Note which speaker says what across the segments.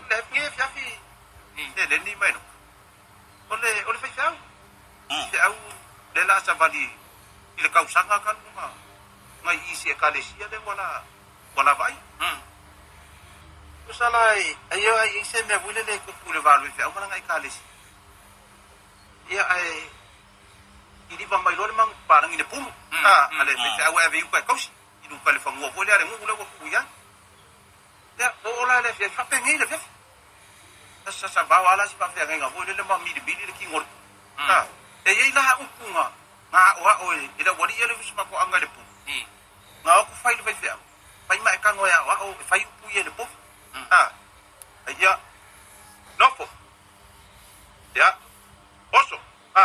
Speaker 1: le nge fiafi le ni mai no ole fai fiau fiau le la sa vali ile kau sanga kan ma ngai isi ekalesia le wala vai usalai ayo ai se me vule le ku pule valu fiau mana ngai kalesi ia ai ini ba mai lo mang parang ini pum ale fiau ave ku kausi idu kale fa ngo vole are ngo le ku ya ya ola le fiau fa pengi le fiau sa bawala si pa fiau ngai ngo le ma mi de bili le ki ngor e ye la upunga nga wa oi ida wali ele visma ko anga le pu nga ko fai le fiau fai mai ka ngoya wa o fai pu ye le pu ya nopo ya oso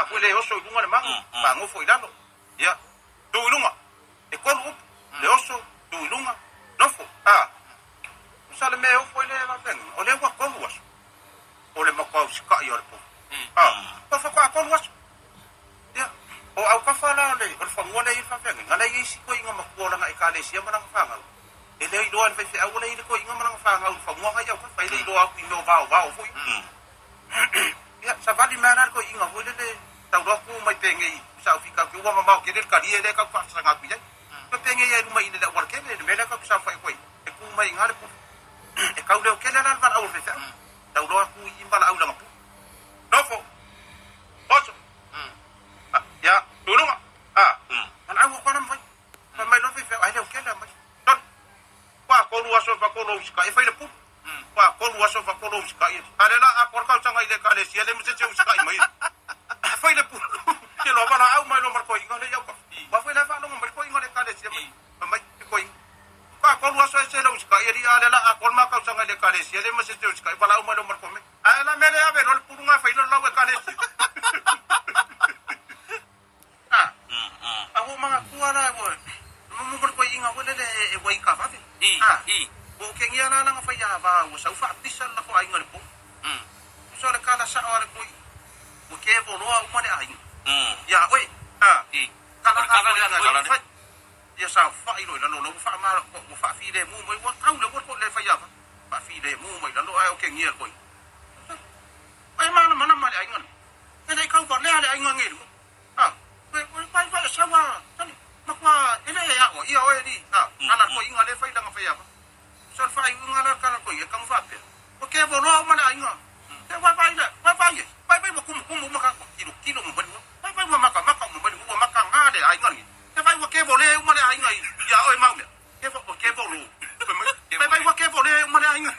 Speaker 1: fue oso lunga le mango pa ngo foi dano ya tu lunga e kon le oso tu lunga nofo usale me o foi le va ben o le wa kon was o le makau ska yo le pu pa fa kon was ya o au ka fala le o fa ngone i fa ben ngala i si ko inga makola nga ikale sia manang fa nga ele i doan fa au le i ko inga manang fa nga fa ngo ka ya ka fa le do a ku no va o foi ya sa vali mana ko inga ho le tau do ku mai pengi sa fika ku wa mama ke le ka rie le ka fa sa nga ku ya ko pengi ya mai le war ke le me le ka sa fa ko e ku mai ngale pu e ka le ke le la va au fe sa tau do ku i mbala au la ma nofo oso ya tulunga an au ko nam fai fa mai lo fe ai le ke le mai don pa ko lu aso fa ko lo ska e fa le pu pa ko lu aso fa ko lo ska e ale la a ko ka sanga ile ka le si ele mse se ska i mai fa le pu ke lo bala au mai lo mar ko i ngale ya ko ba fa le fa lo mar ko i ngale ka le si mai ko i pa ko lu aso se lo ska e ri ale la a ko ma ka sanga ile ka le si ele mse se ska bala au mai lo mar ko me ala me le ave lo pu nga fa lo la ka le si aku mga kuara ko mo ko inga ko le e wai ka fa o ke ngia na nga fa ya ba o sa fa tisal la ko ai ngal po so le kala sa ora ko o ke bo no o ma le ai ya oi kala kala fa ya sa fa i lo lo fa ma ko fa fi le mu mo wa tau le ko le fa ya fa fi le mu mo la lo ai o ke ngia ko ai mana ma le ai ngal e ka ko le ai ngal ngi Pai sawa tani makwa ele ya o ia o ni ala ko inga le fai langa fai apa so fai inga la kana ko ye kam fa pe o ke bo no ma la inga te pai mo kum maka kilo mo bani pai mo maka mo bani mo maka nga de ai ngi te pai wo ke bo le ma le ai ngi ya o ma me ke bo lo pai wo ke bo le ma le ai ngi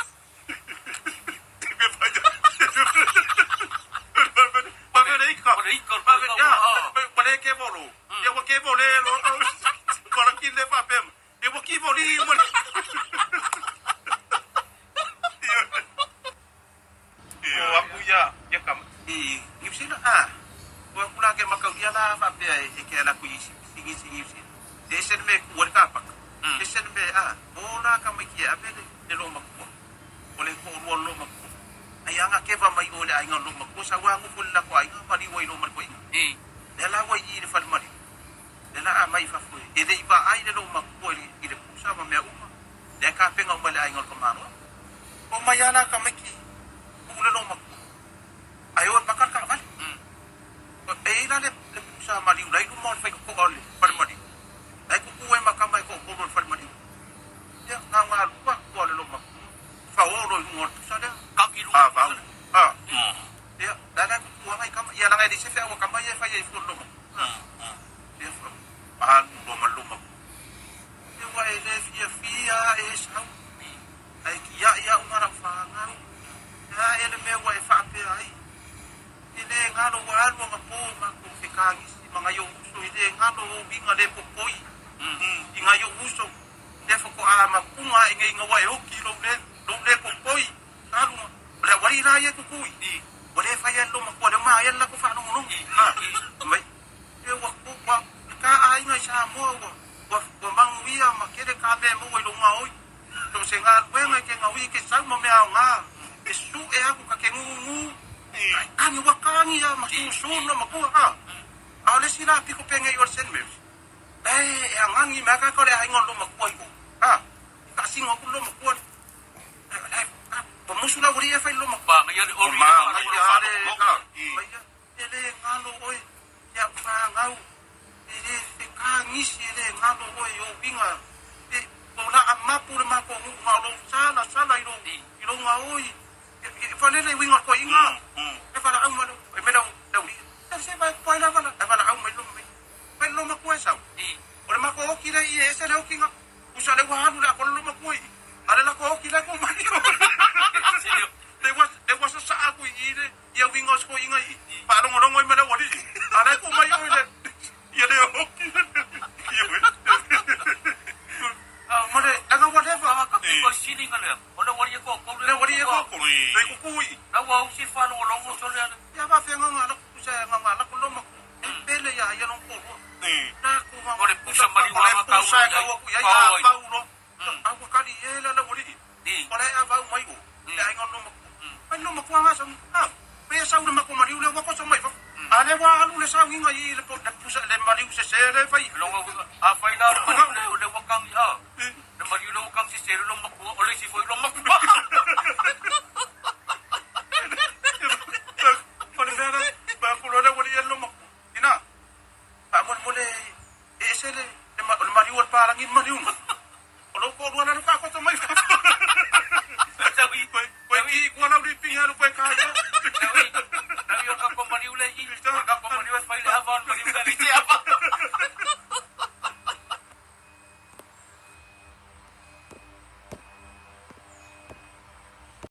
Speaker 1: Boleh ke bolu, dia boleh boleh lo, kalau kita apa pem, dia boleh boleh. Oh aku ya kam, ngipsi lah aku lagi makan dia lah apa dia, ikan aku singi sih, desen me kuat kapak, desen me bola kami kia apa dia lo makku, boleh kau lo makku. Ayang akeva mai ole ai ngalo makku sawa ngu fulla ko ai ngali wai lo mar ko dela wai i fal mari dela mai fa fu e dei ba ai lo makku i de pusa ma me uma de ka penga male ai ngalo maro o mayana ka meki ule lo makku ayo bakar ka val o e ila le pusa mari ulai lu mon fa ko ole fal mari ai ku ku e makamai ko fal mari ya nga lu ba ko le lo makku fa o lo ngor pusa de ya dala ku wa mai kam ya la ngai di sefe wa kam ya fa ya fu lo ya fu lo malum ya wa ele ya sa ai ki ya umara fa ngau ya ele me wa fa pe ai ile ngalo wa alwa ngapo ma ku fikagi si mga yo uso ile ngalo binga de po poi inga yo uso de fa ko ama kunga inga wa yo kilo le po poi alu le wari ra ye ku kui boleh fayan lo makwa de ma yan la ku fa no no mai e wa ku pa ka ai ngai sa mo wa mang wi ma ke de ka be mo wi lo ma oi to se nga we ngai ke ngawi ke sa mo me a nga e su e aku ka ke ngu ani wa ka ni ya ma su no ma ku ale sila pi ko pengai or sen me angangi ma ka ko le ai ngol lo makwa ko ka singo ku lo makwa pemusula uri ia fai lo
Speaker 2: ba ngai le ori
Speaker 1: mai ale ka mai ele ngalo oi ya fa ngau ele te ka ngisi ele ngalo oi o pinga e ona amapu le mako ngalo sala ilo ngau e fa le winga ko inga e fa au malo e me dau ni se vai poi la vala e fa au mai lo mako sa o le mako ki le ie se le o kinga usa le wa la ko lo mako ale la ko ki la ko mai There was a saku ide ia wingos ko inga parong orong oi mena wadi ana ko mai oi le ia le hoki ia we mare anga whatever
Speaker 2: ka ko sini ka le ona wadi ko
Speaker 1: le wadi ko le ku kui
Speaker 2: na wa si fa no long so le
Speaker 1: ya ba fe nga la ku sa nga la ku lo ma pele ya no ko na ku ma
Speaker 2: ore pusa mari wa ka
Speaker 1: sa ka ku ya ba uno aku kali ele la wadi ora ava mai ko ya ngono ma ai no ma kuanga sa pe sa una ma ko mari le wa ko sa mai fa ale wa alu le sa winga i le po na pusa le mari se se le fai
Speaker 2: longa a fai na le wa kang ya le mari lo kang si se lo ma ko ole si foi lo ma ko
Speaker 1: ole vera ba ko lo le wali lo ma ko ina pa mo le e se le mari wa pa rangi mari un lo ko lo na ka ko sa mai fa Kau ini kuala di pinggan lupa kaya.